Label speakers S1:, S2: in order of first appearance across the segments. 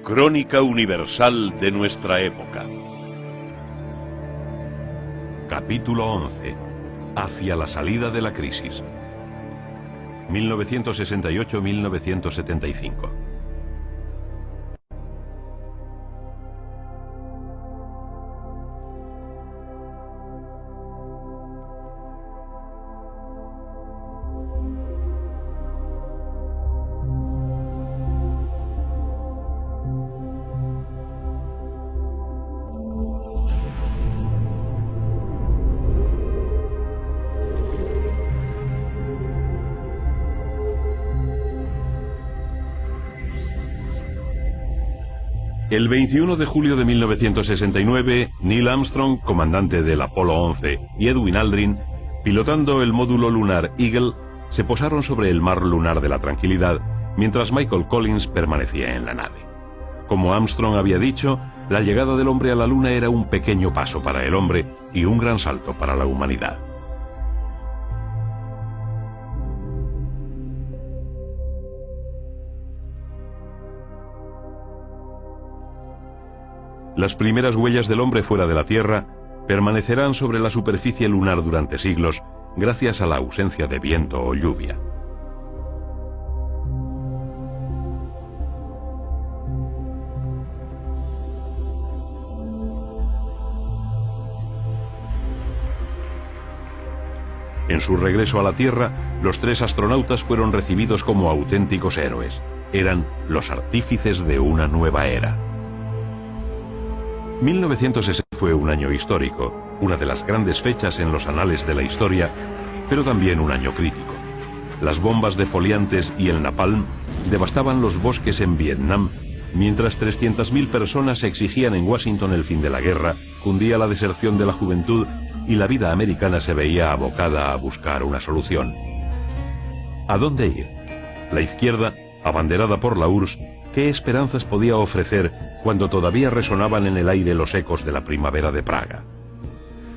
S1: Crónica universal de nuestra época.
S2: Capítulo 11. Hacia la salida de la crisis. 1968-1975. El 21 de julio de 1969, Neil Armstrong, comandante del Apolo 11, y Edwin Aldrin, pilotando el módulo lunar Eagle, se posaron sobre el mar lunar de la Tranquilidad, mientras Michael Collins permanecía en la nave. Como Armstrong había dicho, la llegada del hombre a la Luna era un pequeño paso para el hombre y un gran salto para la humanidad. Las primeras huellas del hombre fuera de la Tierra permanecerán sobre la superficie lunar durante siglos, gracias a la ausencia de viento o lluvia. En su regreso a la Tierra, los 3 astronautas fueron recibidos como auténticos héroes. Eran los artífices de una nueva era. 1960 fue un año histórico, una de las grandes fechas en los anales de la historia, pero también un año crítico. Las bombas defoliantes y el napalm devastaban los bosques en Vietnam, mientras 300.000 personas exigían en Washington el fin de la guerra, cundía la deserción de la juventud y la vida americana se veía abocada a buscar una solución. ¿A dónde ir? La izquierda, abanderada por la URSS, ¿qué esperanzas podía ofrecer cuando todavía resonaban en el aire los ecos de la primavera de Praga?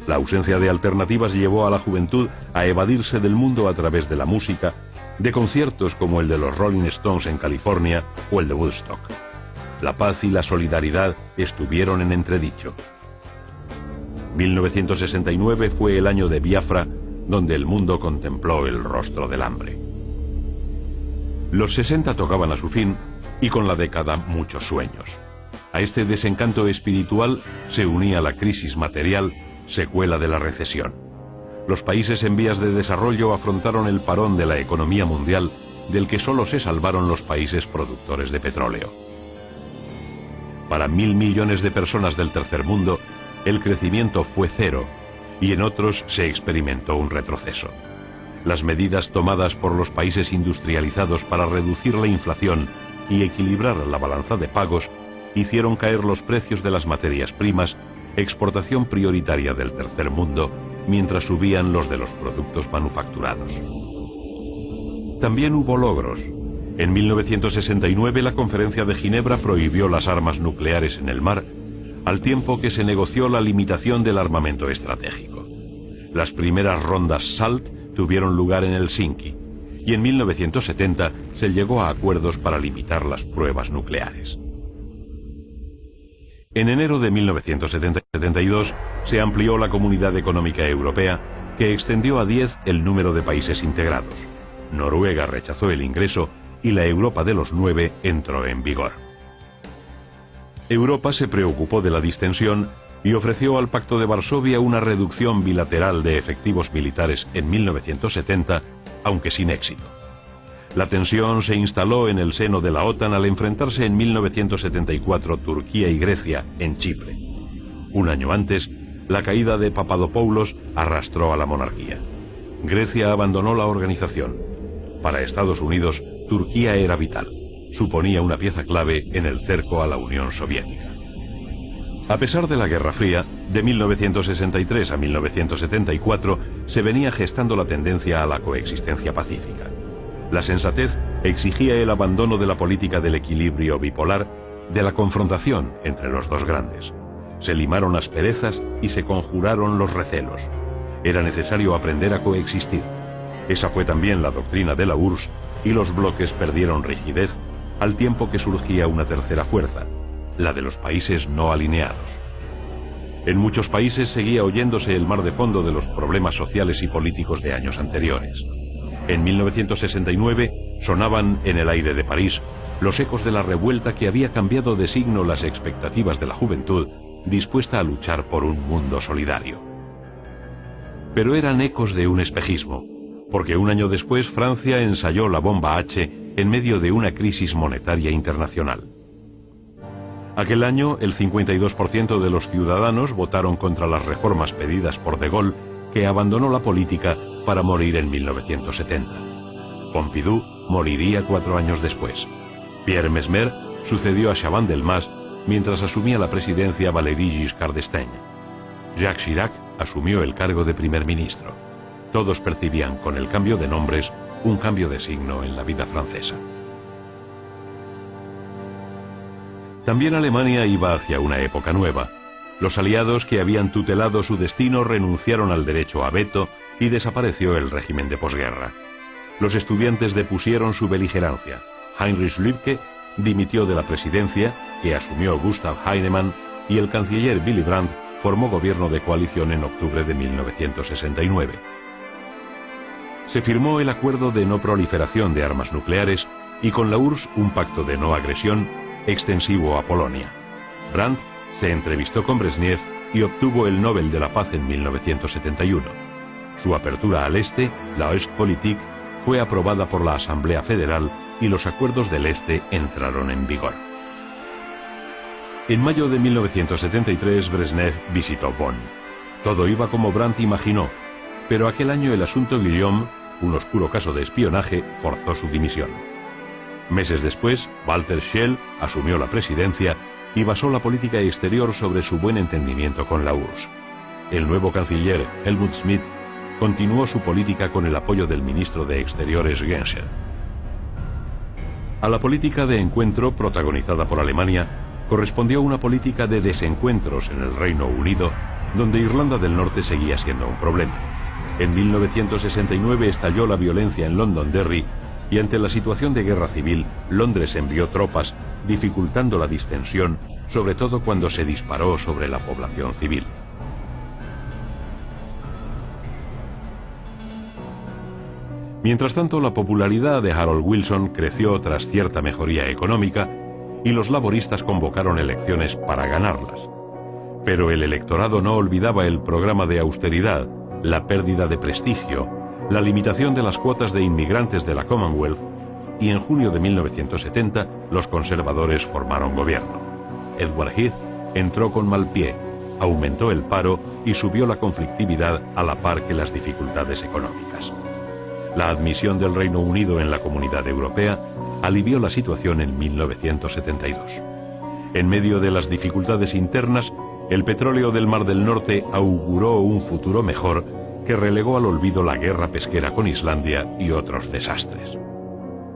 S2: La ausencia de alternativas llevó a la juventud a evadirse del mundo a través de la música, de conciertos como el de los Rolling Stones en California o el de Woodstock. La paz y la solidaridad estuvieron en entredicho. 1969 fue el año de Biafra, donde el mundo contempló el rostro del hambre. Los 60 tocaban a su fin, y con la década muchos sueños. A este desencanto espiritual se unía la crisis material, secuela de la recesión. Los países en vías de desarrollo afrontaron el parón de la economía mundial, del que solo se salvaron los países productores de petróleo. Para 1.000 millones de personas del tercer mundo, el crecimiento fue cero, y en otros se experimentó un retroceso. Las medidas tomadas por los países industrializados para reducir la inflación y equilibrar la balanza de pagos hicieron caer los precios de las materias primas, exportación prioritaria del tercer mundo, mientras subían los de los productos manufacturados. También hubo logros. En 1969 la Conferencia de Ginebra prohibió las armas nucleares en el mar, al tiempo que se negoció la limitación del armamento estratégico. Las primeras rondas SALT tuvieron lugar en Helsinki, y en 1970 se llegó a acuerdos para limitar las pruebas nucleares. En enero de 1972 se amplió la Comunidad Económica Europea, que extendió a 10 el número de países integrados. Noruega rechazó el ingreso y la Europa de los 9 entró en vigor. Europa se preocupó de la distensión y ofreció al Pacto de Varsovia una reducción bilateral de efectivos militares en 1970, aunque sin éxito. La tensión se instaló en el seno de la OTAN al enfrentarse en 1974 Turquía y Grecia en Chipre. Un año antes, la caída de Papadopoulos arrastró a la monarquía. Grecia abandonó la organización. Para Estados Unidos, Turquía era vital. Suponía una pieza clave en el cerco a la Unión Soviética. A pesar de la Guerra Fría, de 1963 a 1974 se venía gestando la tendencia a la coexistencia pacífica. La sensatez exigía el abandono de la política del equilibrio bipolar, de la confrontación entre los dos grandes. Se limaron asperezas y se conjuraron los recelos. Era necesario aprender a coexistir. Esa fue también la doctrina de la URSS, y los bloques perdieron rigidez al tiempo que surgía una tercera fuerza, la de los países no alineados. En muchos países seguía oyéndose el mar de fondo de los problemas sociales y políticos de años anteriores. En 1969 sonaban en el aire de París los ecos de la revuelta que había cambiado de signo las expectativas de la juventud dispuesta a luchar por un mundo solidario. Pero eran ecos de un espejismo, porque un año después Francia ensayó la bomba H en medio de una crisis monetaria internacional. Aquel año, el 52% de los ciudadanos votaron contra las reformas pedidas por De Gaulle, que abandonó la política para morir en 1970. Pompidou moriría 4 años después. Pierre Mesmer sucedió a Chaban-Delmas, mientras asumía la presidencia Valéry Giscard d'Estaing. Jacques Chirac asumió el cargo de primer ministro. Todos percibían con el cambio de nombres un cambio de signo en la vida francesa. También Alemania iba hacia una época nueva. Los aliados que habían tutelado su destino renunciaron al derecho a veto y desapareció el régimen de posguerra. Los estudiantes depusieron su beligerancia. Heinrich Lübke dimitió de la presidencia, que asumió Gustav Heinemann, y el canciller Willy Brandt formó gobierno de coalición en octubre de 1969. Se firmó el acuerdo de no proliferación de armas nucleares y con la URSS un pacto de no agresión extensivo a Polonia. Brandt se entrevistó con Brezhnev y obtuvo el Nobel de la Paz en 1971. Su apertura al este, la Ostpolitik, fue aprobada por la Asamblea Federal y los acuerdos del Este entraron en vigor. En mayo de 1973 Brezhnev visitó Bonn. Todo iba como Brandt imaginó, pero aquel año el asunto Guillaume, un oscuro caso de espionaje, forzó su dimisión. Meses después, Walter Scheel asumió la presidencia y basó la política exterior sobre su buen entendimiento con la URSS. El nuevo canciller, Helmut Schmidt, continuó su política con el apoyo del ministro de Exteriores Genscher. A la política de encuentro protagonizada por Alemania correspondió una política de desencuentros en el Reino Unido, donde Irlanda del Norte seguía siendo un problema. En 1969 estalló la violencia en Londonderry y ante la situación de guerra civil, Londres envió tropas, dificultando la distensión, sobre todo cuando se disparó sobre la población civil. Mientras tanto, la popularidad de Harold Wilson creció tras cierta mejoría económica y los laboristas convocaron elecciones para ganarlas. Pero el electorado no olvidaba el programa de austeridad, la pérdida de prestigio, la limitación de las cuotas de inmigrantes de la Commonwealth, y en junio de 1970 los conservadores formaron gobierno. Edward Heath entró con mal pie, aumentó el paro y subió la conflictividad a la par que las dificultades económicas. La admisión del Reino Unido en la Comunidad Europea alivió la situación en 1972. En medio de las dificultades internas, el petróleo del Mar del Norte auguró un futuro mejor que relegó al olvido la guerra pesquera con Islandia y otros desastres.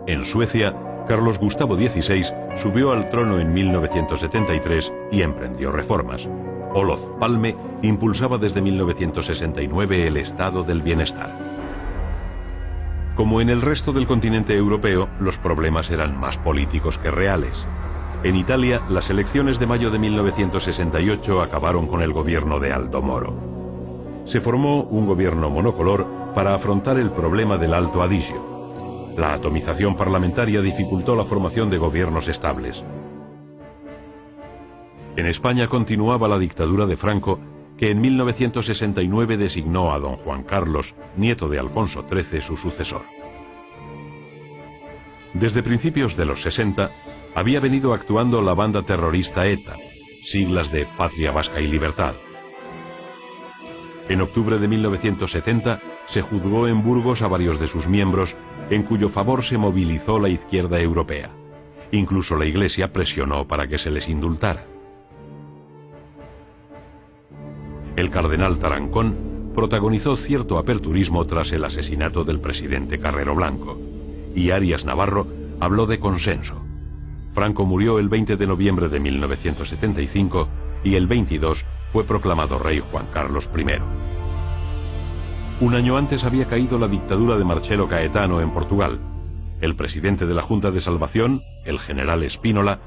S2: En Suecia, Carlos Gustavo XVI subió al trono en 1973 y emprendió reformas. Olof Palme impulsaba desde 1969 el estado del bienestar. Como en el resto del continente europeo, los problemas eran más políticos que reales. En Italia, las elecciones de mayo de 1968 acabaron con el gobierno de Aldo Moro. Se formó un gobierno monocolor para afrontar el problema del Alto Adigio. La atomización parlamentaria dificultó la formación de gobiernos estables. En España continuaba la dictadura de Franco, que en 1969 designó a don Juan Carlos, nieto de Alfonso XIII, su sucesor. Desde principios de los 60, había venido actuando la banda terrorista ETA, siglas de Patria Vasca y Libertad. En octubre de 1970 se juzgó en Burgos a varios de sus miembros, en cuyo favor se movilizó la izquierda europea. Incluso la Iglesia presionó para que se les indultara. El cardenal Tarancón protagonizó cierto aperturismo tras el asesinato del presidente Carrero Blanco, y Arias Navarro habló de consenso. Franco murió el 20 de noviembre de 1975 y el 22 fue proclamado rey Juan Carlos I. Un año antes había caído la dictadura de Marcelo Caetano en Portugal. El presidente de la Junta de Salvación, el general Spínola,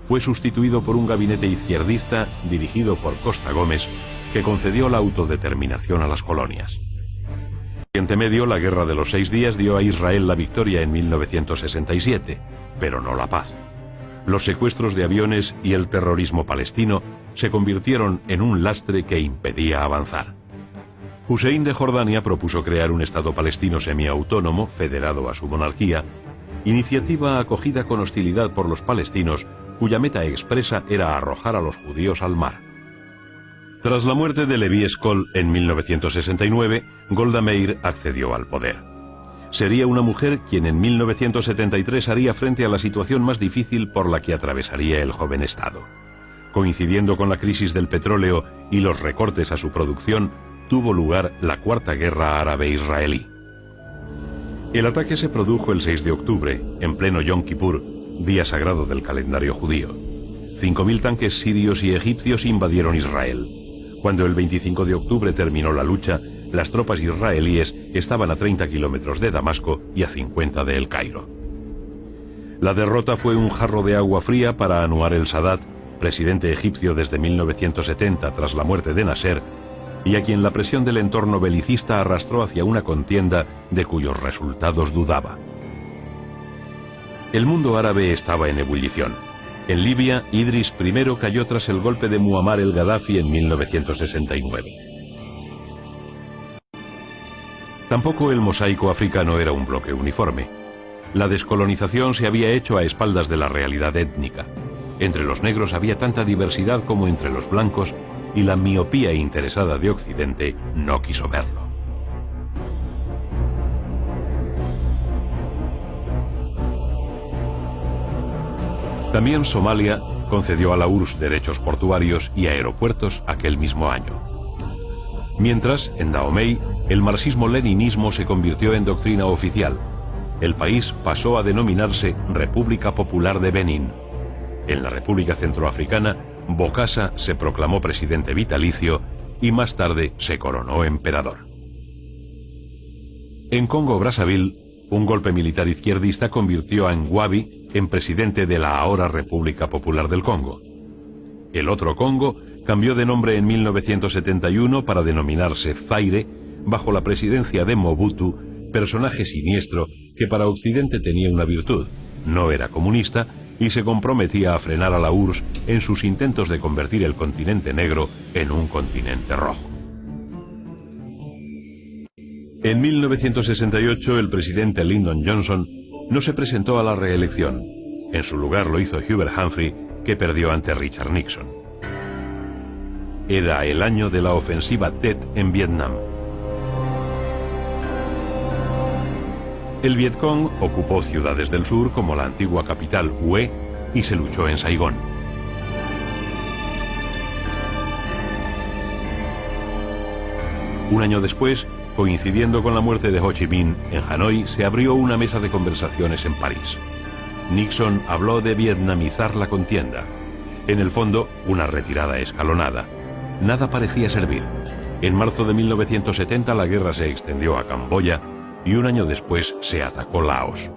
S2: fue sustituido por un gabinete izquierdista dirigido por Costa Gómez, que concedió la autodeterminación a las colonias. En Oriente Medio, la Guerra de los 6 días dio a Israel la victoria en 1967, pero no la paz. Los secuestros de aviones y el terrorismo palestino se convirtieron en un lastre que impedía avanzar. Hussein de Jordania propuso crear un Estado palestino semiautónomo, federado a su monarquía, iniciativa acogida con hostilidad por los palestinos, cuya meta expresa era arrojar a los judíos al mar. Tras la muerte de Levi Eshkol en 1969, Golda Meir accedió al poder. Sería una mujer quien en 1973 haría frente a la situación más difícil por la que atravesaría el joven Estado. Coincidiendo con la crisis del petróleo y los recortes a su producción, tuvo lugar la Cuarta Guerra Árabe-Israelí. El ataque se produjo el 6 de octubre, en pleno Yom Kippur, día sagrado del calendario judío. 5.000 tanques sirios y egipcios invadieron Israel. Cuando el 25 de octubre terminó la lucha, las tropas israelíes estaban a 30 kilómetros de Damasco y a 50 de El Cairo. La derrota fue un jarro de agua fría para Anwar el-Sadat, presidente egipcio desde 1970 tras la muerte de Nasser, y a quien la presión del entorno belicista arrastró hacia una contienda de cuyos resultados dudaba. El mundo árabe estaba en ebullición. En Libia, Idris I cayó tras el golpe de Muammar el-Gaddafi en 1969. Tampoco el mosaico africano era un bloque uniforme. La descolonización se había hecho a espaldas de la realidad étnica. Entre los negros había tanta diversidad como entre los blancos, y la miopía interesada de Occidente no quiso verlo. También Somalia concedió a la URSS derechos portuarios y aeropuertos aquel mismo año. Mientras, en Dahomey, el marxismo-leninismo se convirtió en doctrina oficial. El país pasó a denominarse República Popular de Benín. En la República Centroafricana, Bokassa se proclamó presidente vitalicio y más tarde se coronó emperador. En Congo-Brazzaville, un golpe militar izquierdista convirtió a Ngouabi en presidente de la ahora República Popular del Congo. El otro Congo cambió de nombre en 1971 para denominarse Zaire, bajo la presidencia de Mobutu, personaje siniestro que para Occidente tenía una virtud: no era comunista y se comprometía a frenar a la URSS en sus intentos de convertir el continente negro en un continente rojo. En 1968 el presidente Lyndon Johnson no se presentó a la reelección. En su lugar lo hizo Hubert Humphrey, que perdió ante Richard Nixon. Era el año de la ofensiva Tet en Vietnam. El Vietcong ocupó ciudades del sur como la antigua capital Hue y se luchó en Saigón. Un año después, coincidiendo con la muerte de Ho Chi Minh, en Hanoi se abrió una mesa de conversaciones en París. Nixon habló de vietnamizar la contienda. En el fondo, una retirada escalonada. Nada parecía servir. En marzo de 1970 la guerra se extendió a Camboya y un año después se atacó Laos.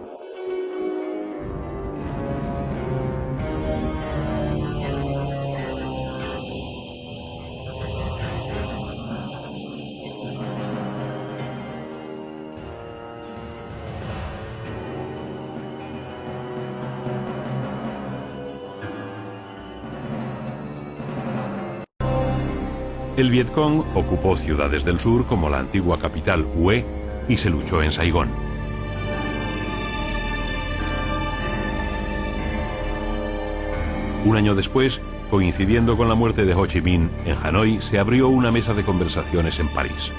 S2: El Vietcong ocupó ciudades del sur como la antigua capital Hue y se luchó en Saigón. Un año después, coincidiendo con la muerte de Ho Chi Minh, en Hanoi se abrió una mesa de conversaciones en París.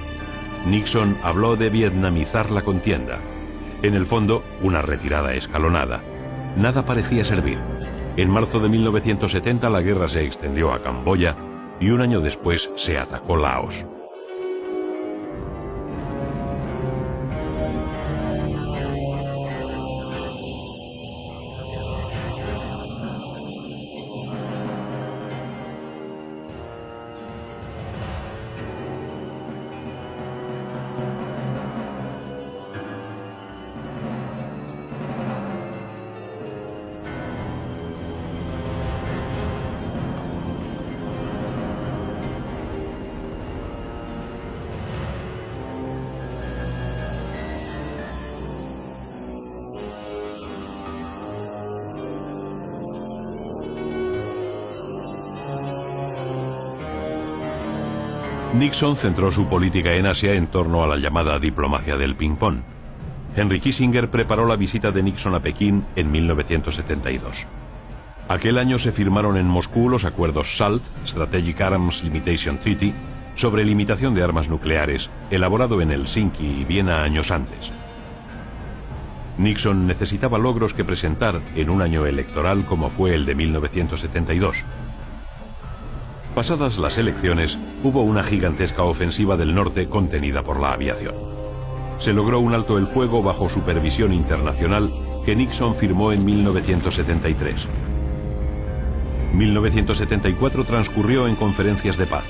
S2: Nixon habló de vietnamizar la contienda. En el fondo, una retirada escalonada. Nada parecía servir. En marzo de 1970 la guerra se extendió a Camboya y un año después se atacó Laos. Nixon centró su política en Asia en torno a la llamada diplomacia del ping-pong. Henry Kissinger preparó la visita de Nixon a Pekín en 1972. Aquel año se firmaron en Moscú los acuerdos SALT, Strategic Arms Limitation Treaty, sobre limitación de armas nucleares, elaborado en Helsinki y Viena años antes. Nixon necesitaba logros que presentar en un año electoral como fue el de 1972. Pasadas las elecciones, hubo una gigantesca ofensiva del norte contenida por la aviación. Se logró un alto el fuego bajo supervisión internacional que Nixon firmó en 1973. 1974 transcurrió en conferencias de paz.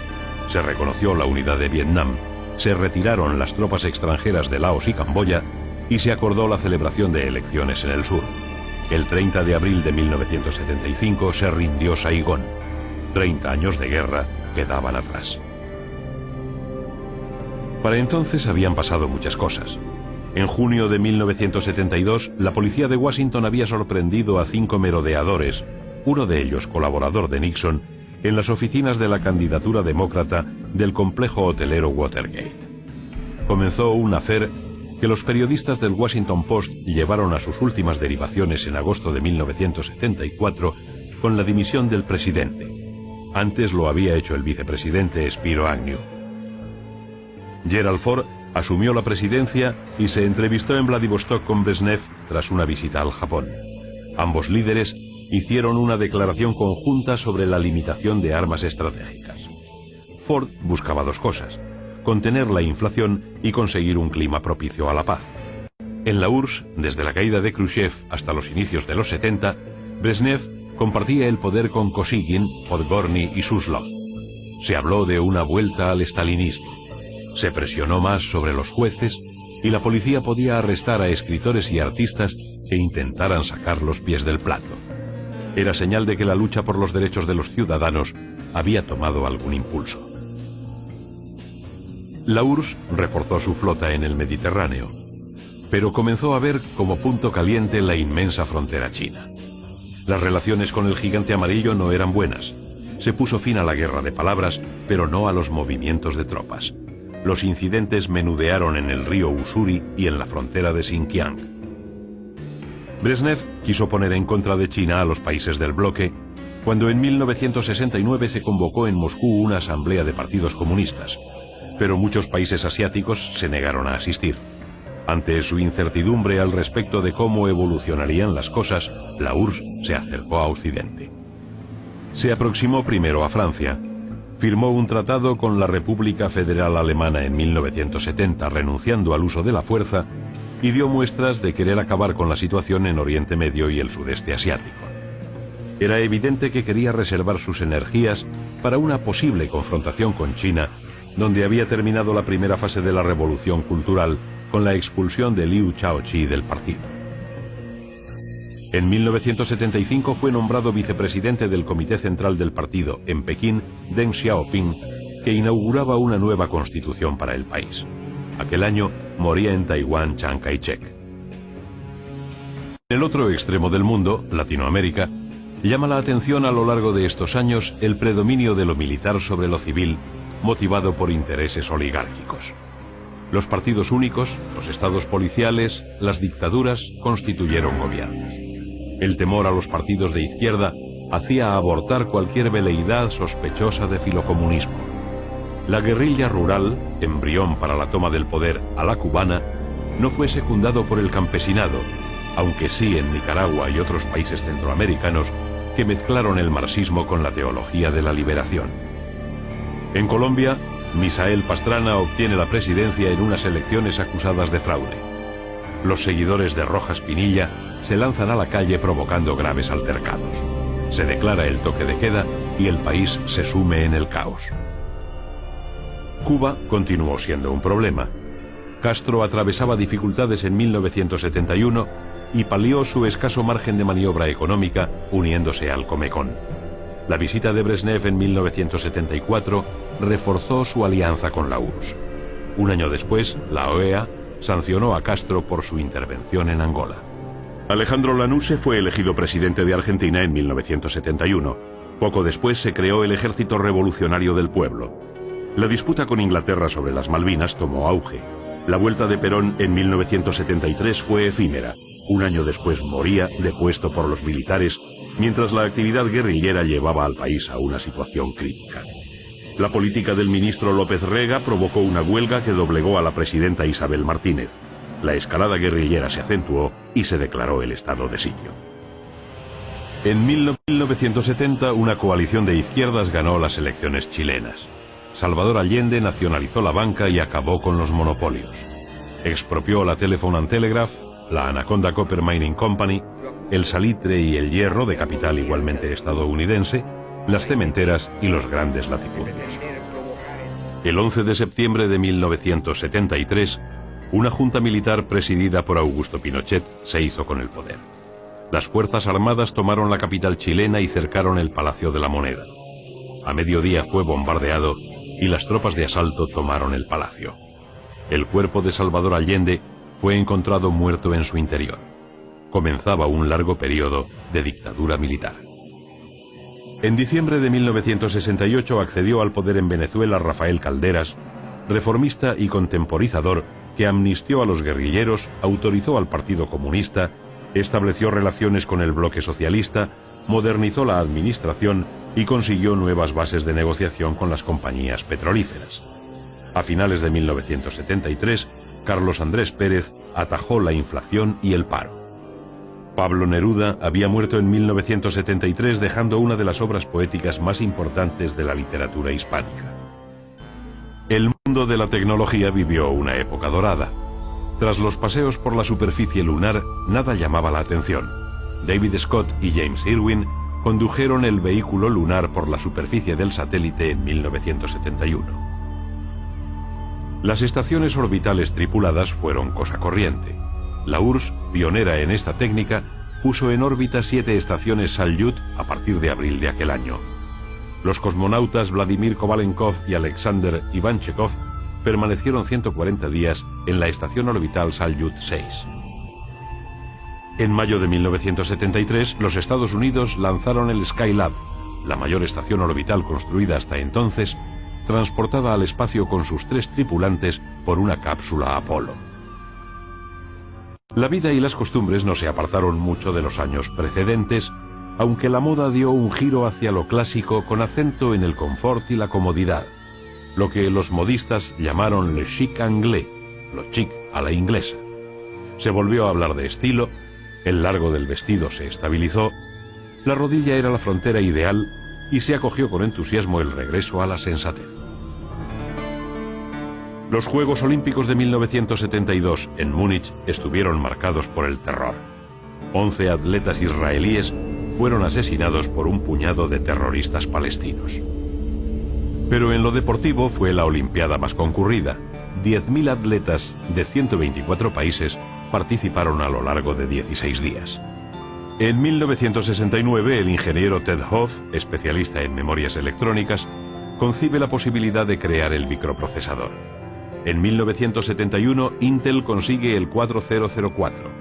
S2: Se reconoció la unidad de Vietnam, se retiraron las tropas extranjeras de Laos y Camboya y se acordó la celebración de elecciones en el sur. El 30 de abril de 1975 se rindió Saigón. 30 años de guerra quedaban atrás. Para entonces habían pasado muchas cosas. En junio de 1972, la policía de Washington había sorprendido a 5 merodeadores, uno de ellos colaborador de Nixon, en las oficinas de la candidatura demócrata del complejo hotelero Watergate. Comenzó un affair que los periodistas del Washington Post llevaron a sus últimas derivaciones en agosto de 1974 con la dimisión del presidente. Antes lo había hecho el vicepresidente Spiro Agnew. Gerald Ford asumió la presidencia y se entrevistó en Vladivostok con Brezhnev tras una visita al Japón. Ambos líderes hicieron una declaración conjunta sobre la limitación de armas estratégicas. Ford buscaba dos cosas: contener la inflación y conseguir un clima propicio a la paz. En la URSS, desde la caída de Khrushchev hasta los inicios de los 70, Brezhnev compartía el poder con Kosygin, Podgorny y Suslov. Se habló de una vuelta al estalinismo. Se presionó más sobre los jueces y la policía podía arrestar a escritores y artistas que intentaran sacar los pies del plato. Era señal de que la lucha por los derechos de los ciudadanos había tomado algún impulso. La URSS reforzó su flota en el Mediterráneo, pero comenzó a ver como punto caliente la inmensa frontera china. Las relaciones con el gigante amarillo no eran buenas. Se puso fin a la guerra de palabras, pero no a los movimientos de tropas. Los incidentes menudearon en el río Ussuri y en la frontera de Xinjiang. Brezhnev quiso poner en contra de China a los países del bloque, cuando en 1969 se convocó en Moscú una asamblea de partidos comunistas, pero muchos países asiáticos se negaron a asistir. Ante su incertidumbre al respecto de cómo evolucionarían las cosas, la URSS se acercó a Occidente. Se aproximó primero a Francia. Firmó un tratado con la República Federal Alemana en 1970, renunciando al uso de la fuerza, y dio muestras de querer acabar con la situación en Oriente Medio y el sudeste asiático. Era evidente que quería reservar sus energías para una posible confrontación con China, donde había terminado la primera fase de la revolución cultural con la expulsión de Liu Shaoqi del partido. En 1975 fue nombrado vicepresidente del Comité Central del partido en Pekín Deng Xiaoping, que inauguraba una nueva constitución para el país. Aquel año moría en Taiwán Chiang Kai-shek. En el otro extremo del mundo, Latinoamérica, llama la atención a lo largo de estos años el predominio de lo militar sobre lo civil, motivado por intereses oligárquicos. Los partidos únicos, los estados policiales, las dictaduras constituyeron gobiernos. El temor a los partidos de izquierda hacía abortar cualquier veleidad sospechosa de filocomunismo. La guerrilla rural, embrión para la toma del poder a la cubana, no fue secundado por el campesinado, aunque sí en Nicaragua y otros países centroamericanos que mezclaron el marxismo con la teología de la liberación. En Colombia, Misael Pastrana obtiene la presidencia en unas elecciones acusadas de fraude. Los seguidores de Rojas Pinilla se lanzan a la calle provocando graves altercados. Se declara el toque de queda y el país se sume en el caos. Cuba continuó siendo un problema. Castro atravesaba dificultades en 1971 y palió su escaso margen de maniobra económica uniéndose al Comecon. La visita de Brezhnev en 1974 reforzó su alianza con la URSS. Un año después, la OEA sancionó a Castro por su intervención en Angola. Alejandro Lanusse fue elegido presidente de Argentina en 1971. Poco después se creó el Ejército Revolucionario del Pueblo. La disputa con Inglaterra sobre las Malvinas tomó auge. La vuelta de Perón en 1973 fue efímera. Un año después moría, depuesto por los militares, mientras la actividad guerrillera llevaba al país a una situación crítica. La política del ministro López Rega provocó una huelga que doblegó a la presidenta Isabel Martínez. La escalada guerrillera se acentuó y se declaró el estado de sitio. En 1970, una coalición de izquierdas ganó las elecciones chilenas. Salvador Allende nacionalizó la banca y acabó con los monopolios. Expropió la Telephone and Telegraph, la Anaconda Copper Mining Company, el salitre y el hierro de capital igualmente estadounidense, las cementeras y los grandes latifundios. El 11 de septiembre de 1973, una junta militar presidida por Augusto Pinochet se hizo con el poder. Las Fuerzas Armadas tomaron la capital chilena y cercaron el Palacio de la Moneda. A mediodía fue bombardeado y las tropas de asalto tomaron el palacio. El cuerpo de Salvador Allende fue encontrado muerto en su interior. Comenzaba un largo periodo de dictadura militar. En diciembre de 1968 accedió al poder en Venezuela Rafael Calderas, reformista y contemporizador que amnistió a los guerrilleros, autorizó al Partido Comunista, estableció relaciones con el bloque socialista, modernizó la administración y consiguió nuevas bases de negociación con las compañías petrolíferas. A finales de 1973, Carlos Andrés Pérez atajó la inflación y el paro. Pablo Neruda había muerto en 1973 dejando una de las obras poéticas más importantes de la literatura hispánica. El mundo de la tecnología vivió una época dorada. Tras los paseos por la superficie lunar, nada llamaba la atención. David Scott y James Irwin condujeron el vehículo lunar por la superficie del satélite en 1971. Las estaciones orbitales tripuladas fueron cosa corriente. La URSS, pionera en esta técnica, puso en órbita 7 estaciones Salyut a partir de abril de aquel año. Los cosmonautas Vladimir Kovalenko y Alexander Ivanchikov permanecieron 140 días en la estación orbital Salyut 6. En mayo de 1973, los Estados Unidos lanzaron el Skylab, la mayor estación orbital construida hasta entonces, transportada al espacio con sus 3 tripulantes por una cápsula Apolo. La vida y las costumbres no se apartaron mucho de los años precedentes, aunque la moda dio un giro hacia lo clásico con acento en el confort y la comodidad, lo que los modistas llamaron le chic anglais, lo chic a la inglesa. Se volvió a hablar de estilo, el largo del vestido se estabilizó, la rodilla era la frontera ideal y se acogió con entusiasmo el regreso a la sensatez. Los Juegos Olímpicos de 1972 en Múnich estuvieron marcados por el terror. 11 atletas israelíes fueron asesinados por un puñado de terroristas palestinos. Pero en lo deportivo fue la Olimpiada más concurrida. 10.000 atletas de 124 países participaron a lo largo de 16 días. En 1969, el ingeniero Ted Hoff, especialista en memorias electrónicas, concibe la posibilidad de crear el microprocesador. En 1971, Intel consigue el 4004.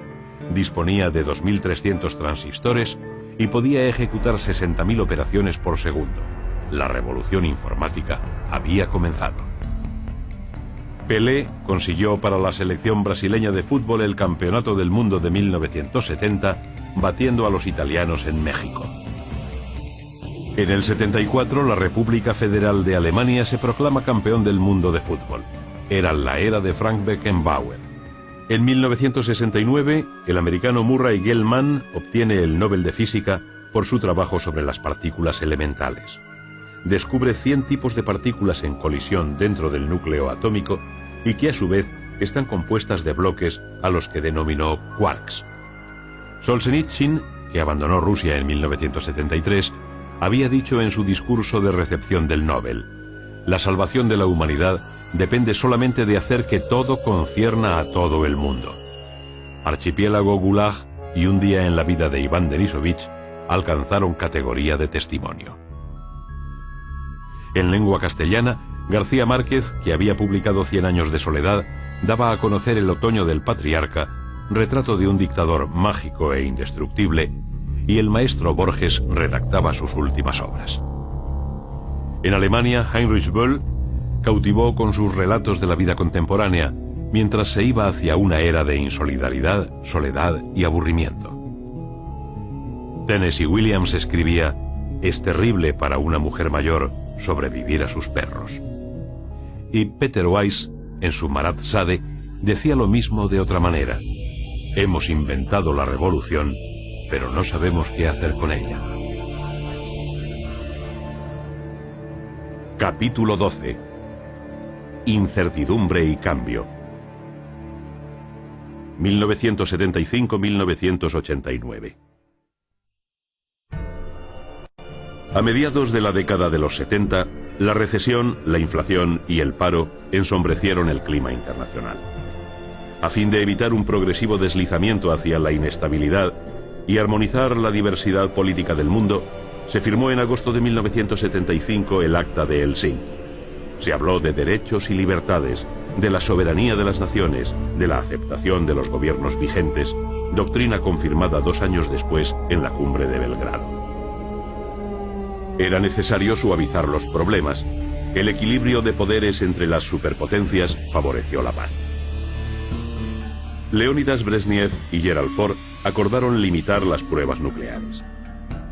S2: Disponía de 2.300 transistores y podía ejecutar 60.000 operaciones por segundo. La revolución informática había comenzado. Pelé consiguió para la selección brasileña de fútbol el Campeonato del Mundo de 1970, batiendo a los italianos en México. En el 74, la República Federal de Alemania se proclama campeón del mundo de fútbol. Era la era de Frank Beckenbauer. En 1969, el americano Murray Gell-Mann obtiene el Nobel de Física por su trabajo sobre las partículas elementales. Descubre 100 tipos de partículas en colisión dentro del núcleo atómico y que a su vez están compuestas de bloques a los que denominó quarks. Solzhenitsyn, que abandonó Rusia en 1973, había dicho en su discurso de recepción del Nobel: la salvación de la humanidad depende solamente de hacer que todo concierna a todo el mundo. Archipiélago Gulag y Un día en la vida de Iván Denisovich alcanzaron categoría de testimonio. En lengua castellana, García Márquez, que había publicado 100 años de soledad, daba a conocer El otoño del patriarca, retrato de un dictador mágico e indestructible, y el maestro Borges redactaba sus últimas obras. En Alemania, Heinrich Böll cautivó con sus relatos de la vida contemporánea, mientras se iba hacia una era de insolidaridad, soledad y aburrimiento. Tennessee Williams escribía: «Es terrible para una mujer mayor sobrevivir a sus perros». Y Peter Weiss, en su Marat Sade, decía lo mismo de otra manera: «Hemos inventado la revolución, pero no sabemos qué hacer con ella». Capítulo 12. Incertidumbre y cambio. 1975-1989. A mediados de la década de los 70, la recesión, la inflación y el paro ensombrecieron el clima internacional. A fin de evitar un progresivo deslizamiento hacia la inestabilidad y armonizar la diversidad política del mundo, se firmó en agosto de 1975 el Acta de Helsinki. Se habló de derechos y libertades, de la soberanía de las naciones, de la aceptación de los gobiernos vigentes, doctrina confirmada 2 años después en la cumbre de Belgrado. Era necesario suavizar los problemas. El equilibrio de poderes entre las superpotencias favoreció la paz. Leónidas Brezhnev y Gerald Ford acordaron limitar las pruebas nucleares.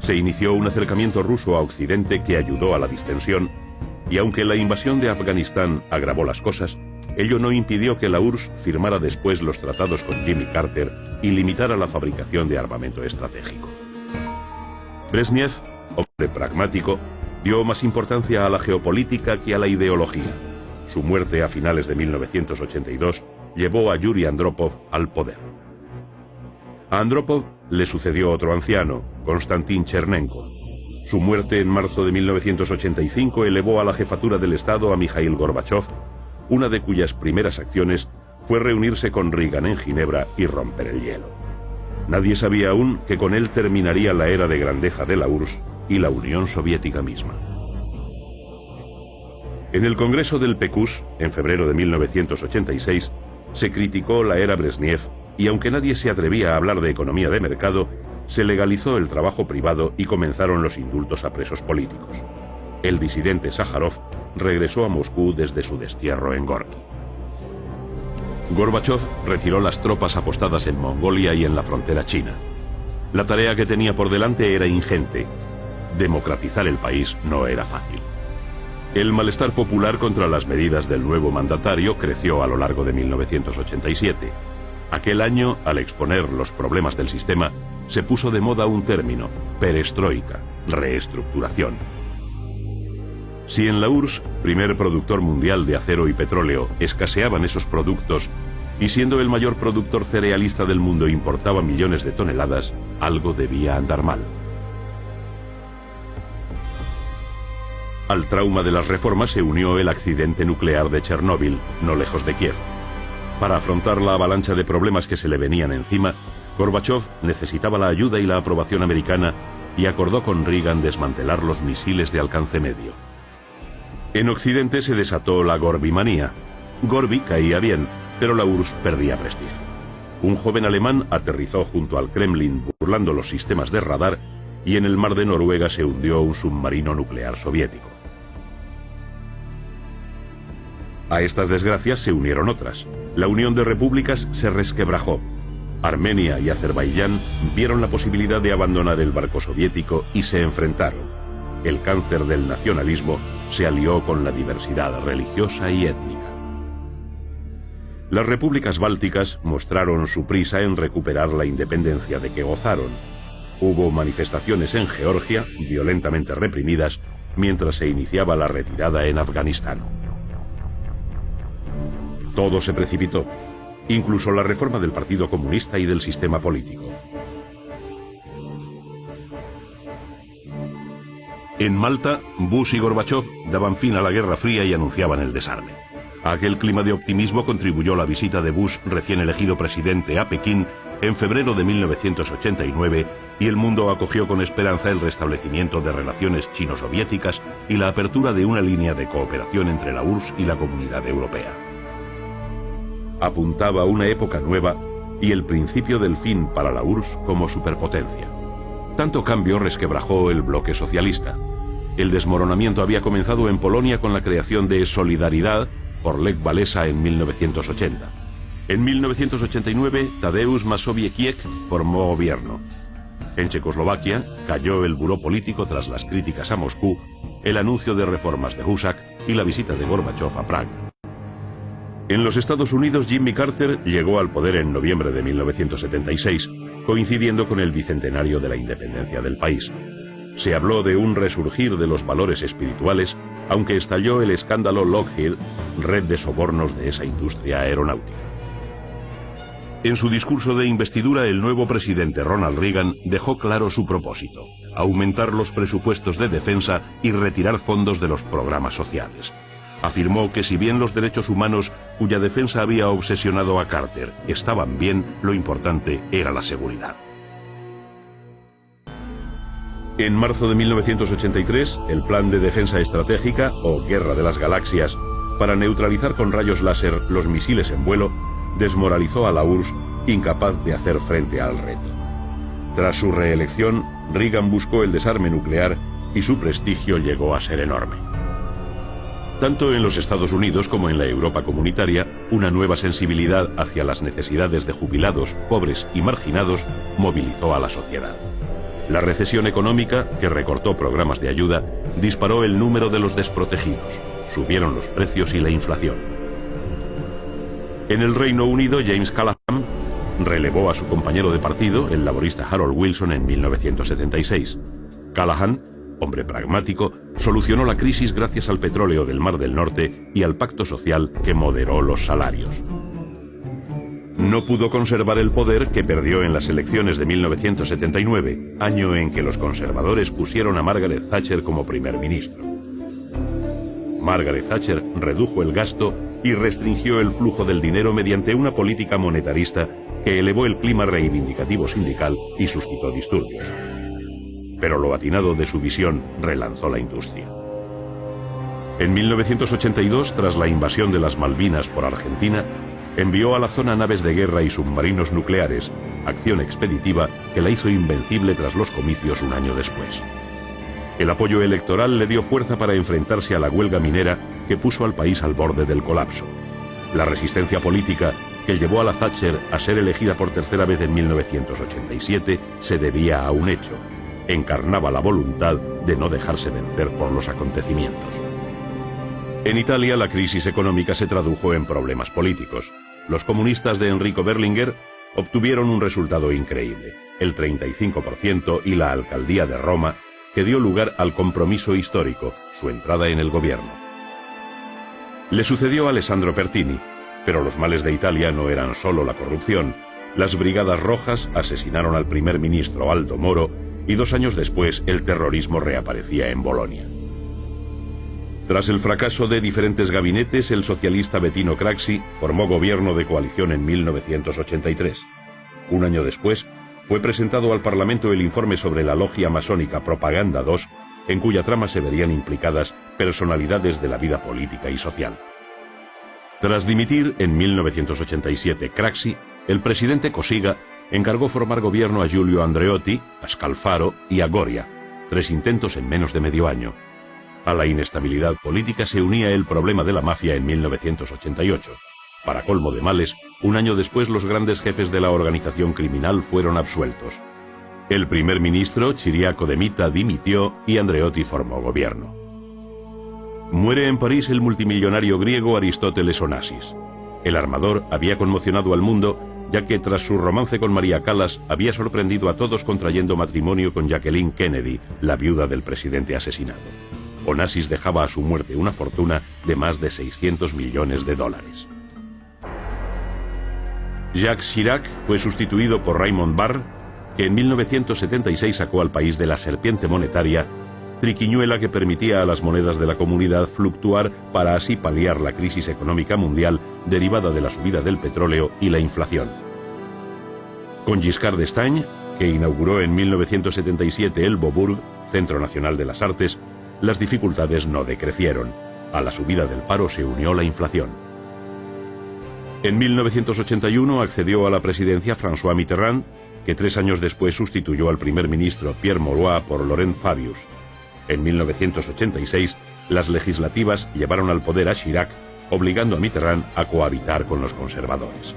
S2: Se inició un acercamiento ruso a Occidente que ayudó a la distensión, y aunque la invasión de Afganistán agravó las cosas, ello no impidió que la URSS firmara después los tratados con Jimmy Carter y limitara la fabricación de armamento estratégico. Brezhnev, hombre pragmático, dio más importancia a la geopolítica que a la ideología. Su muerte a finales de 1982 llevó a Yuri Andropov al poder. A Andropov le sucedió otro anciano, Konstantin Chernenko. Su muerte en marzo de 1985 elevó a la jefatura del Estado a Mikhail Gorbachev, una de cuyas primeras acciones fue reunirse con Reagan en Ginebra y romper el hielo. Nadie sabía aún que con él terminaría la era de grandeza de la URSS y la Unión Soviética misma. En el Congreso del PQS, en febrero de 1986, se criticó la era Brezhnev y aunque nadie se atrevía a hablar de economía de mercado, se legalizó el trabajo privado y comenzaron los indultos a presos políticos. El disidente Sájarov regresó a Moscú desde su destierro en Gorki. Gorbachev retiró las tropas apostadas en Mongolia y en la frontera china. La tarea que tenía por delante era ingente. Democratizar el país no era fácil. El malestar popular contra las medidas del nuevo mandatario creció a lo largo de 1987. Aquel año, al exponer los problemas del sistema, se puso de moda un término: perestroika, reestructuración. Si en la URSS, primer productor mundial de acero y petróleo, escaseaban esos productos, y siendo el mayor productor cerealista del mundo importaba millones de toneladas, algo debía andar mal. Al trauma de las reformas se unió el accidente nuclear de Chernóbil, no lejos de Kiev. Para afrontar la avalancha de problemas que se le venían encima, Gorbachev necesitaba la ayuda y la aprobación americana y acordó con Reagan desmantelar los misiles de alcance medio. En Occidente se desató la Gorbimanía. Gorbi caía bien, pero la URSS perdía prestigio. Un joven alemán aterrizó junto al Kremlin burlando los sistemas de radar y en el mar de Noruega se hundió un submarino nuclear soviético. A estas desgracias se unieron otras. La Unión de Repúblicas se resquebrajó. Armenia y Azerbaiyán vieron la posibilidad de abandonar el barco soviético y se enfrentaron. El cáncer del nacionalismo se alió con la diversidad religiosa y étnica. Las repúblicas bálticas mostraron su prisa en recuperar la independencia de que gozaron. Hubo manifestaciones en Georgia, violentamente reprimidas, mientras se iniciaba la retirada en Afganistán. Todo se precipitó, incluso la reforma del Partido Comunista y del sistema político. En Malta, Bush y Gorbachev daban fin a la Guerra Fría y anunciaban el desarme. A aquel clima de optimismo contribuyó la visita de Bush, recién elegido presidente, a Pekín en febrero de 1989, y el mundo acogió con esperanza el restablecimiento de relaciones chino-soviéticas y la apertura de una línea de cooperación entre la URSS y la Comunidad Europea. Apuntaba una época nueva y el principio del fin para la URSS como superpotencia. Tanto cambio resquebrajó el bloque socialista. El desmoronamiento había comenzado en Polonia con la creación de Solidaridad por Lech Walesa en 1980. En 1989, Tadeusz Mazowiecki formó gobierno. En Checoslovaquia cayó el buró político tras las críticas a Moscú, el anuncio de reformas de Husak y la visita de Gorbachev a Praga. En los Estados Unidos, Jimmy Carter llegó al poder en noviembre de 1976, coincidiendo con el bicentenario de la independencia del país. Se habló de un resurgir de los valores espirituales, aunque estalló el escándalo Lockheed, red de sobornos de esa industria aeronáutica. En su discurso de investidura, el nuevo presidente Ronald Reagan dejó claro su propósito: aumentar los presupuestos de defensa y retirar fondos de los programas sociales. Afirmó que si bien los derechos humanos, cuya defensa había obsesionado a Carter, estaban bien, lo importante era la seguridad. En marzo de 1983, el Plan de Defensa Estratégica, o Guerra de las Galaxias, para neutralizar con rayos láser los misiles en vuelo, desmoralizó a la URSS, incapaz de hacer frente al reto. Tras su reelección, Reagan buscó el desarme nuclear y su prestigio llegó a ser enorme. Tanto en los Estados Unidos como en la Europa comunitaria, una nueva sensibilidad hacia las necesidades de jubilados, pobres y marginados movilizó a la sociedad. La recesión económica, que recortó programas de ayuda, disparó el número de los desprotegidos, subieron los precios y la inflación. En el Reino Unido, James Callaghan relevó a su compañero de partido, el laborista Harold Wilson, en 1976. Callaghan, hombre pragmático, solucionó la crisis gracias al petróleo del Mar del Norte y al pacto social que moderó los salarios. No pudo conservar el poder que perdió en las elecciones de 1979, año en que los conservadores pusieron a Margaret Thatcher como primer ministro. Margaret Thatcher redujo el gasto y restringió el flujo del dinero mediante una política monetarista que elevó el clima reivindicativo sindical y suscitó disturbios. Pero lo atinado de su visión relanzó la industria. En 1982, tras la invasión de las Malvinas por Argentina, envió a la zona naves de guerra y submarinos nucleares, acción expeditiva que la hizo invencible tras los comicios un año después. El apoyo electoral le dio fuerza para enfrentarse a la huelga minera que puso al país al borde del colapso. La resistencia política que llevó a la Thatcher a ser elegida por tercera vez en 1987 se debía a un hecho: encarnaba la voluntad de no dejarse vencer por los acontecimientos. En Italia, la crisis económica se tradujo en problemas políticos. Los comunistas de Enrico Berlinguer obtuvieron un resultado increíble, el 35% y la alcaldía de Roma, que dio lugar al compromiso histórico, su entrada en el gobierno. Le sucedió Alessandro Pertini, pero los males de Italia no eran solo la corrupción. Las Brigadas Rojas asesinaron al primer ministro Aldo Moro y 2 años después el terrorismo reaparecía en Bolonia. Tras el fracaso de diferentes gabinetes, el socialista Bettino Craxi formó gobierno de coalición en 1983. Un año después, fue presentado al Parlamento el informe sobre la logia masónica Propaganda 2, en cuya trama se verían implicadas personalidades de la vida política y social. Tras dimitir en 1987 Craxi, el presidente Cossiga encargó formar gobierno a Giulio Andreotti, a Scalfaro y a Goria, 3 intentos en menos de medio año. A la inestabilidad política se unía el problema de la mafia en 1988. Para colmo de males, un año después los grandes jefes de la organización criminal fueron absueltos. El primer ministro, Ciriaco de Mita, dimitió y Andreotti formó gobierno. Muere en París el multimillonario griego Aristóteles Onassis. El armador había conmocionado al mundo, ya que tras su romance con María Callas había sorprendido a todos contrayendo matrimonio con Jacqueline Kennedy, la viuda del presidente asesinado. Onassis dejaba a su muerte una fortuna de más de 600 millones de dólares. Jacques Chirac fue sustituido por Raymond Barre, que en 1976 sacó al país de la serpiente monetaria, triquiñuela que permitía a las monedas de la comunidad fluctuar para así paliar la crisis económica mundial derivada de la subida del petróleo y la inflación. Con Giscard d'Estaing, que inauguró en 1977 el Beaubourg, Centro Nacional de las Artes, las dificultades no decrecieron. A la subida del paro se unió la inflación. En 1981 accedió a la presidencia François Mitterrand, que 3 años después sustituyó al primer ministro Pierre Mauroy por Laurent Fabius. En 1986, las legislativas llevaron al poder a Chirac, obligando a Mitterrand a cohabitar con los conservadores.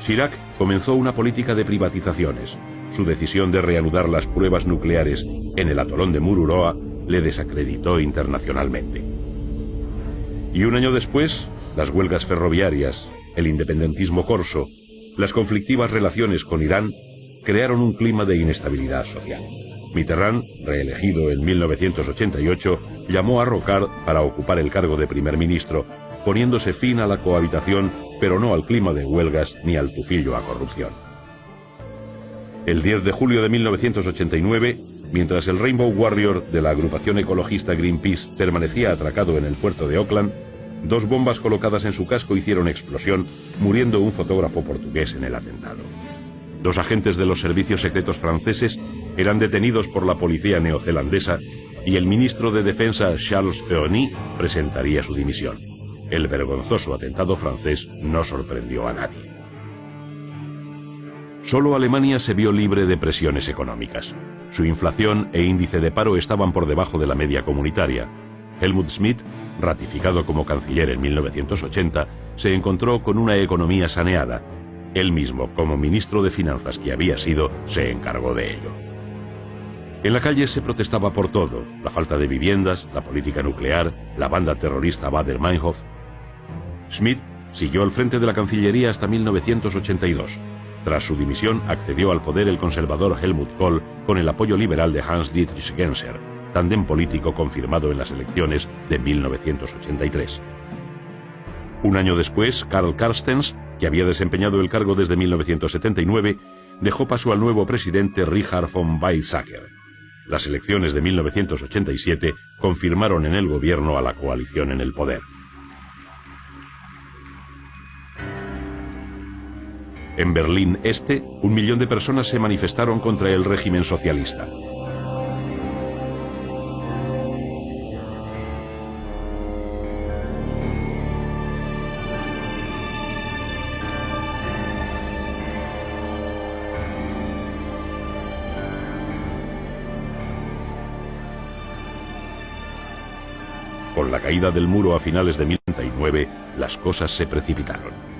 S2: Chirac comenzó una política de privatizaciones. Su decisión de reanudar las pruebas nucleares en el atolón de Mururoa le desacreditó internacionalmente. Y un año después, las huelgas ferroviarias, el independentismo corso, las conflictivas relaciones con Irán crearon un clima de inestabilidad social. Mitterrand, reelegido en 1988, llamó a Rocard para ocupar el cargo de primer ministro, poniéndose fin a la cohabitación, pero no al clima de huelgas ni al tufillo a corrupción. El 10 de julio de 1989, mientras el Rainbow Warrior de la agrupación ecologista Greenpeace permanecía atracado en el puerto de Auckland, 2 bombas colocadas en su casco hicieron explosión, muriendo un fotógrafo portugués en el atentado. 2 agentes de los servicios secretos franceses eran detenidos por la policía neozelandesa y el ministro de Defensa Charles Eony presentaría su dimisión. El vergonzoso atentado francés no sorprendió a nadie. Solo Alemania se vio libre de presiones económicas. Su inflación e índice de paro estaban por debajo de la media comunitaria. Helmut Schmidt, ratificado como canciller en 1980, se encontró con una economía saneada. Él mismo, como ministro de Finanzas que había sido, se encargó de ello. En la calle se protestaba por todo: la falta de viviendas, la política nuclear, la banda terrorista Baader-Meinhof. Schmidt siguió al frente de la Cancillería hasta 1982. Tras su dimisión, accedió al poder el conservador Helmut Kohl con el apoyo liberal de Hans-Dietrich Genscher, tándem político confirmado en las elecciones de 1983. Un año después, Karl Carstens, que había desempeñado el cargo desde 1979, dejó paso al nuevo presidente Richard von Weizsäcker. Las elecciones de 1987 confirmaron en el gobierno a la coalición en el poder. En Berlín Este, 1 millón de personas se manifestaron contra el régimen socialista. Con la caída del muro a finales de 1989, las cosas se precipitaron.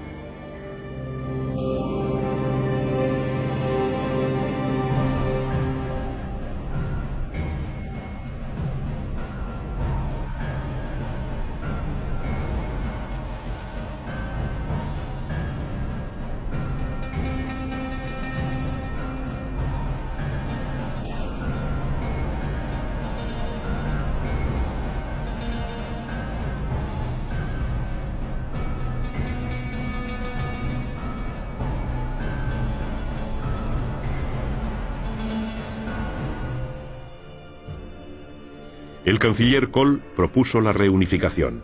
S2: El canciller Kohl propuso la reunificación.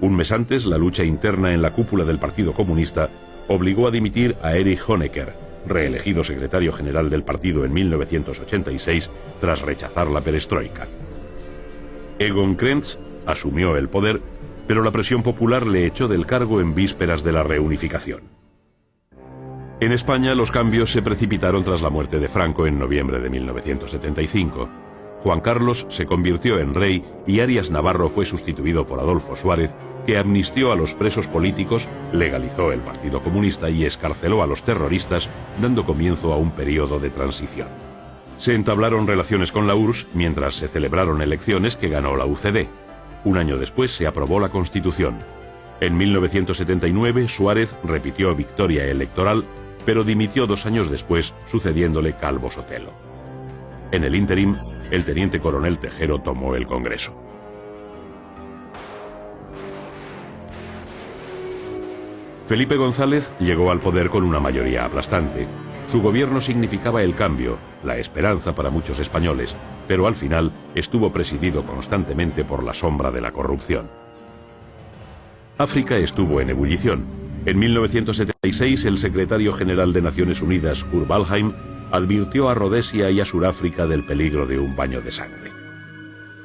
S2: Un mes antes, la lucha interna en la cúpula del Partido Comunista obligó a dimitir a Erich Honecker, reelegido secretario general del partido en 1986 tras rechazar la perestroika. Egon Krenz asumió el poder, pero la presión popular le echó del cargo en vísperas de la reunificación. En España, los cambios se precipitaron tras la muerte de Franco en noviembre de 1975. Juan Carlos se convirtió en rey y Arias Navarro fue sustituido por Adolfo Suárez, que amnistió a los presos políticos, legalizó el Partido Comunista y excarceló a los terroristas, dando comienzo a un periodo de transición. Se entablaron relaciones con la URSS mientras se celebraron elecciones que ganó la UCD. Un año después se aprobó la Constitución. En 1979 Suárez repitió victoria electoral, pero dimitió 2 años después, sucediéndole Calvo Sotelo. En el ínterim, el teniente coronel Tejero tomó el Congreso. Felipe González llegó al poder con una mayoría aplastante. Su gobierno significaba el cambio, la esperanza para muchos españoles, pero al final estuvo presidido constantemente por la sombra de la corrupción. África estuvo en ebullición. En 1976 el secretario general de Naciones Unidas, Kurt Waldheim, advirtió a Rodesia y a Suráfrica del peligro de un baño de sangre.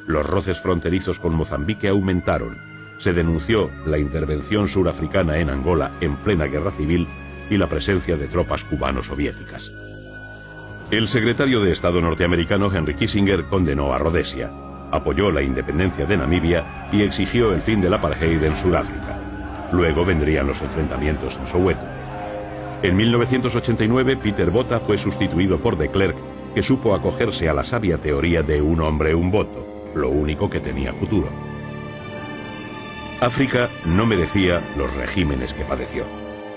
S2: Los roces fronterizos con Mozambique aumentaron. Se denunció la intervención surafricana en Angola en plena guerra civil y la presencia de tropas cubano-soviéticas. El secretario de Estado norteamericano Henry Kissinger condenó a Rodesia. apoyó la independencia de Namibia y exigió el fin del apartheid en Sudáfrica. Luego vendrían los enfrentamientos en Soweto. En 1989, Peter Botha fue sustituido por de Klerk, que supo acogerse a la sabia teoría de un hombre, un voto, lo único que tenía futuro. África no merecía los regímenes que padeció.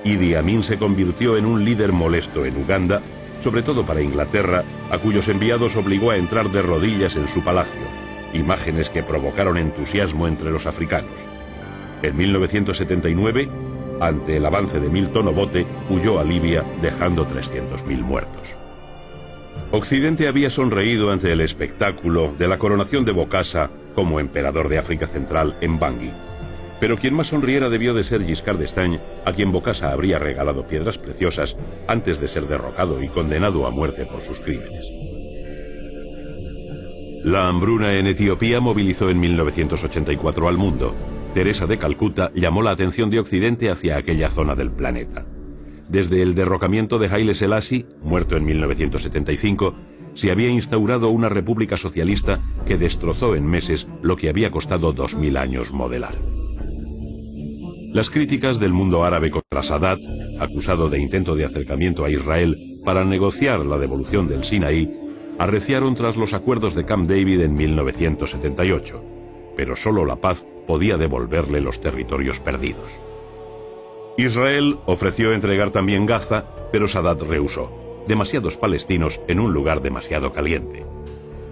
S2: Idi Amin se convirtió en un líder molesto en Uganda, sobre todo para Inglaterra, a cuyos enviados obligó a entrar de rodillas en su palacio, imágenes que provocaron entusiasmo entre los africanos. En 1979, ante el avance de Milton Obote, huyó a Libia dejando 300.000 muertos. Occidente había sonreído ante el espectáculo de la coronación de Bokassa como emperador de África Central en Bangui. Pero quien más sonriera debió de ser Giscard d'Estaing, a quien Bokassa habría regalado piedras preciosas antes de ser derrocado y condenado a muerte por sus crímenes. La hambruna en Etiopía movilizó en 1984 al mundo. Teresa de Calcuta llamó la atención de Occidente hacia aquella zona del planeta. Desde el derrocamiento de Haile Selassie, muerto en 1975, se había instaurado una república socialista que destrozó en meses lo que había costado 2000 años modelar. Las críticas del mundo árabe contra Sadat, acusado de intento de acercamiento a Israel para negociar la devolución del Sinaí, arreciaron tras los acuerdos de Camp David en 1978, pero solo la paz podía devolverle los territorios perdidos. Israel ofreció entregar también Gaza, pero Sadat rehusó. Demasiados palestinos en un lugar demasiado caliente.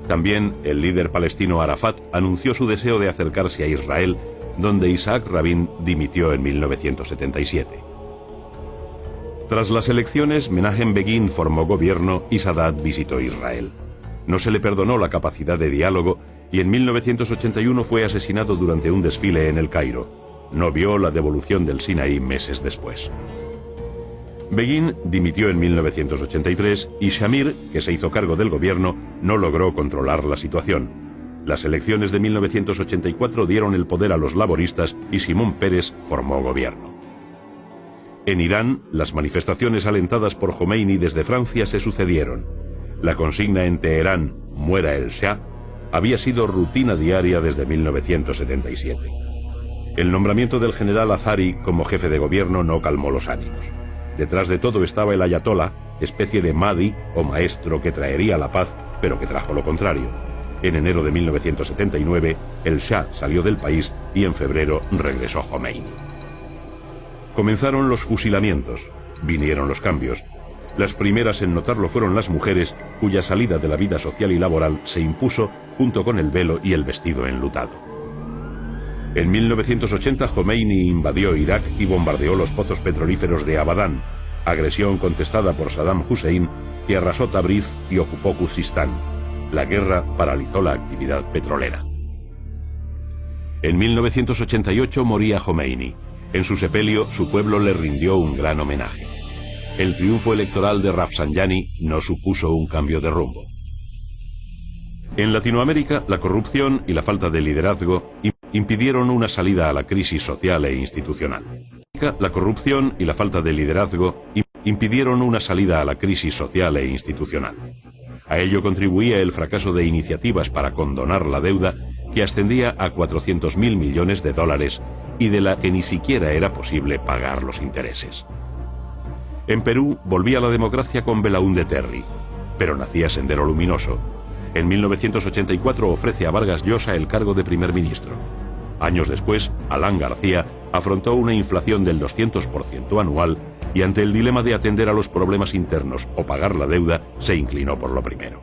S2: También el líder palestino Arafat anunció su deseo de acercarse a Israel, donde Isaac Rabin dimitió en 1977. Tras las elecciones, Menachem Begin formó gobierno y Sadat visitó Israel. No se le perdonó la capacidad de diálogo y en 1981 fue asesinado durante un desfile en el Cairo. No vio la devolución del Sinaí meses después. Begin dimitió en 1983 y Shamir, que se hizo cargo del gobierno, no logró controlar la situación. Las elecciones de 1984 dieron el poder a los laboristas y Simón Peres formó gobierno. En Irán, las manifestaciones alentadas por Jomeini desde Francia se sucedieron. La consigna en Teherán, "Muera el Shah", había sido rutina diaria desde 1977. El nombramiento del general Azari como jefe de gobierno no calmó los ánimos. Detrás de todo estaba el ayatolá, especie de Mahdi o maestro que traería la paz, pero que trajo lo contrario. En enero de 1979, el Shah salió del país y en febrero regresó Jomeini. Comenzaron los fusilamientos, vinieron los cambios. Las primeras en notarlo fueron las mujeres, cuya salida de la vida social y laboral se impuso junto con el velo y el vestido enlutado. En 1980 Jomeini invadió Irak y bombardeó los pozos petrolíferos de Abadán, agresión contestada por Saddam Hussein, que arrasó Tabriz y ocupó Khuzistán. La guerra paralizó la actividad petrolera. En 1988 moría Jomeini. En su sepelio, su pueblo le rindió un gran homenaje. El triunfo electoral de Rafsanjani no supuso un cambio de rumbo. En Latinoamérica, la corrupción y la falta de liderazgo impidieron una salida a la crisis social e institucional. La corrupción y la falta de liderazgo impidieron una salida a la crisis social e institucional. A ello contribuía el fracaso de iniciativas para condonar la deuda, que ascendía a 400.000 millones de dólares y de la que ni siquiera era posible pagar los intereses. En Perú volvía la democracia con Belaúnde Terry, pero nacía Sendero Luminoso. En 1984 ofrece a Vargas Llosa el cargo de primer ministro. Años después, Alan García afrontó una inflación del 200% anual y ante el dilema de atender a los problemas internos o pagar la deuda, se inclinó por lo primero.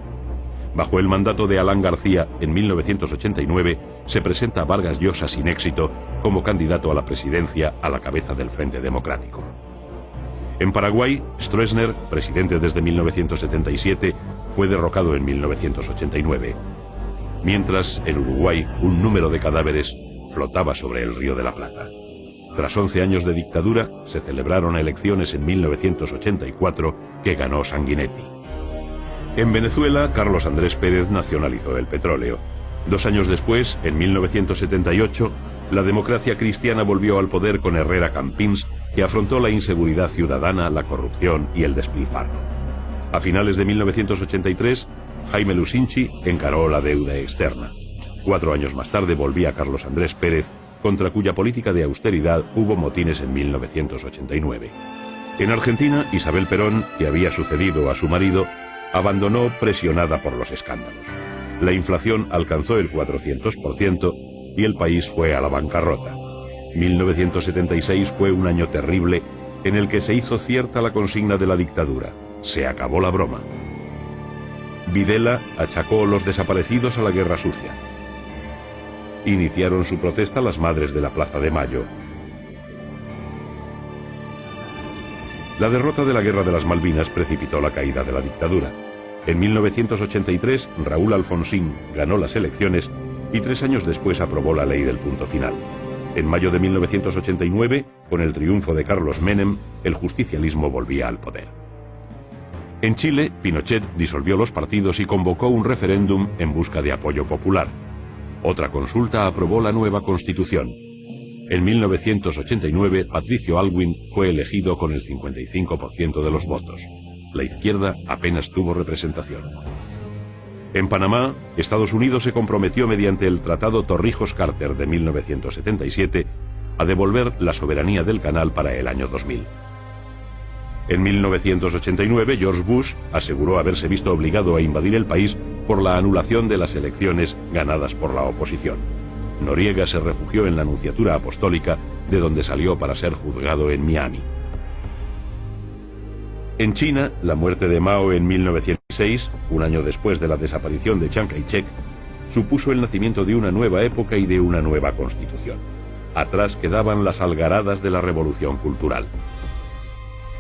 S2: Bajo el mandato de Alan García, en 1989, se presenta a Vargas Llosa sin éxito como candidato a la presidencia a la cabeza del Frente Democrático. En Paraguay, Stroessner, presidente desde 1977, fue derrocado en 1989. Mientras, en Uruguay, un número de cadáveres flotaba sobre el Río de la Plata. Tras 11 años de dictadura, se celebraron elecciones en 1984 que ganó Sanguinetti. En Venezuela, Carlos Andrés Pérez nacionalizó el petróleo. 2 años después, en 1978, la democracia cristiana volvió al poder con Herrera Campins, que afrontó la inseguridad ciudadana, la corrupción y el despilfarro. A finales de 1983, Jaime Lusinchi encaró la deuda externa. 4 años más tarde volvía Carlos Andrés Pérez, contra cuya política de austeridad hubo motines en 1989. En Argentina, Isabel Perón, que había sucedido a su marido, abandonó presionada por los escándalos. La inflación alcanzó el 400% y el país fue a la bancarrota. 1976 fue un año terrible en el que se hizo cierta la consigna de la dictadura: se acabó la broma. Videla achacó los desaparecidos a la guerra sucia. Iniciaron su protesta las madres de la Plaza de Mayo. La derrota de la Guerra de las Malvinas precipitó la caída de la dictadura. En 1983, Raúl Alfonsín ganó las elecciones y 3 años después aprobó la ley del punto final. En mayo de 1989, con el triunfo de Carlos Menem, el justicialismo volvía al poder. En Chile, Pinochet disolvió los partidos y convocó un referéndum en busca de apoyo popular. Otra consulta aprobó la nueva constitución. En 1989, Patricio Aylwin fue elegido con el 55% de los votos. La izquierda apenas tuvo representación. En Panamá, Estados Unidos se comprometió mediante el Tratado Torrijos-Carter de 1977 a devolver la soberanía del canal para el año 2000. En 1989, George Bush aseguró haberse visto obligado a invadir el país por la anulación de las elecciones ganadas por la oposición. Noriega se refugió en la Nunciatura Apostólica, de donde salió para ser juzgado en Miami. En China, la muerte de Mao en 1906, un año después de la desaparición de Chiang Kai-shek, supuso el nacimiento de una nueva época y de una nueva constitución. Atrás quedaban las algaradas de la revolución cultural.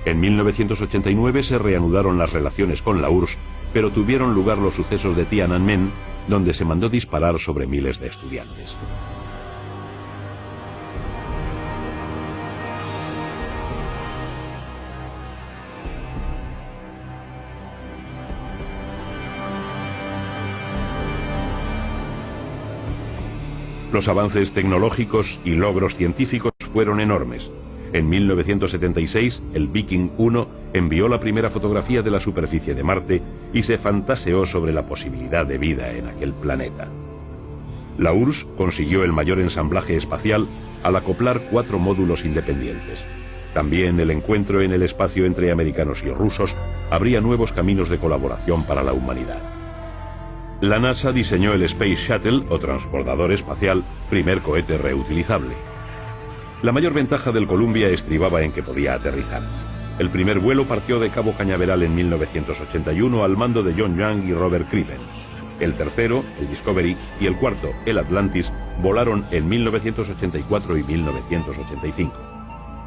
S2: En 1989 se reanudaron las relaciones con la URSS, pero tuvieron lugar los sucesos de Tiananmen, donde se mandó disparar sobre miles de estudiantes. Los avances tecnológicos y logros científicos fueron enormes. En 1976, el Viking 1 envió la primera fotografía de la superficie de Marte y se fantaseó sobre la posibilidad de vida en aquel planeta. La URSS consiguió el mayor ensamblaje espacial al acoplar 4 módulos independientes. También el encuentro en el espacio entre americanos y rusos abría nuevos caminos de colaboración para la humanidad. La NASA diseñó el Space Shuttle, o transbordador espacial, primer cohete reutilizable. La mayor ventaja del Columbia estribaba en que podía aterrizar. El primer vuelo partió de Cabo Cañaveral en 1981 al mando de John Young y Robert Crippen. El tercero, el Discovery, y el cuarto, el Atlantis, volaron en 1984 y 1985.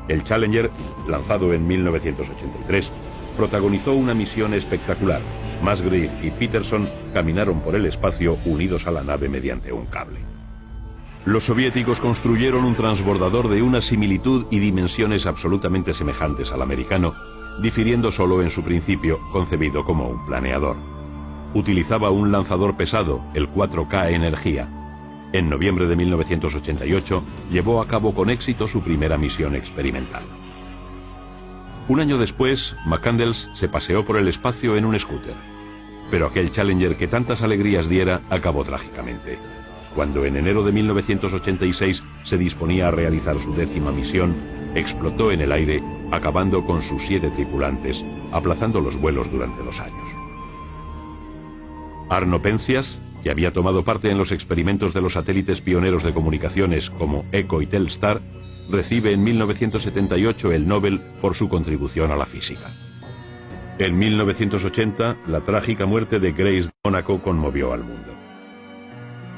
S2: El Challenger, lanzado en 1983, protagonizó una misión espectacular. Musgrave y Peterson caminaron por el espacio unidos a la nave mediante un cable. Los soviéticos construyeron un transbordador de una similitud y dimensiones absolutamente semejantes al americano, difiriendo solo en su principio, concebido como un planeador. Utilizaba un lanzador pesado, el 4K Energía. En noviembre de 1988 llevó a cabo con éxito su primera misión experimental. Un año después, McCandless se paseó por el espacio en un scooter. Pero aquel Challenger que tantas alegrías diera acabó trágicamente. Cuando en enero de 1986 se disponía a realizar su 10ª misión, explotó en el aire, acabando con sus 7 tripulantes, aplazando los vuelos durante 2 años. Arno Penzias, que había tomado parte en los experimentos de los satélites pioneros de comunicaciones como ECO y Telstar, recibe en 1978 el Nobel por su contribución a la física. En 1980, la trágica muerte de Grace de Mónaco conmovió al mundo.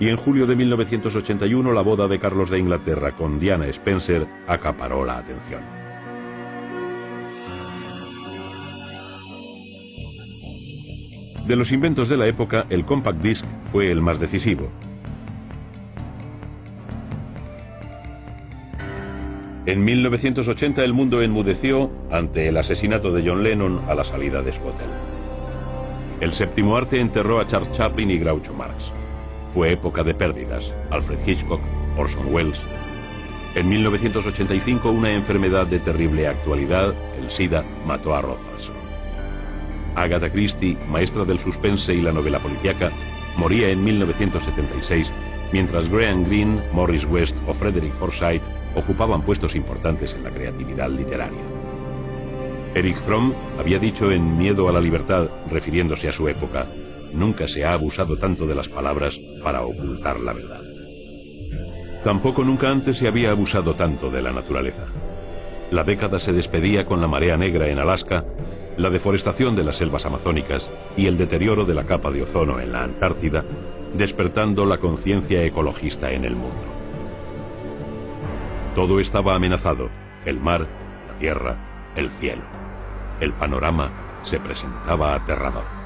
S2: Y en julio de 1981, la boda de Carlos de Inglaterra con Diana Spencer acaparó la atención. De los inventos de la época, el compact disc fue el más decisivo. En 1980 el mundo enmudeció ante el asesinato de John Lennon a la salida de su hotel. El séptimo arte enterró a Charles Chaplin y Groucho Marx. Fue época de pérdidas. Alfred Hitchcock, Orson Welles. En 1985 una enfermedad de terrible actualidad, el SIDA, mató a Robertson. Agatha Christie, maestra del suspense y la novela policíaca, moría en 1976 mientras Graham Greene, Morris West o Frederick Forsyth ocupaban puestos importantes en la creatividad literaria. Erich Fromm había dicho en Miedo a la libertad, refiriéndose a su época: nunca se ha abusado tanto de las palabras para ocultar la verdad. Tampoco nunca antes se había abusado tanto de la naturaleza. La década se despedía con la marea negra en Alaska, la deforestación de las selvas amazónicas y el deterioro de la capa de ozono en la Antártida, despertando la conciencia ecologista en el mundo. Todo estaba amenazado: el mar, la tierra, el cielo. El panorama se presentaba aterrador.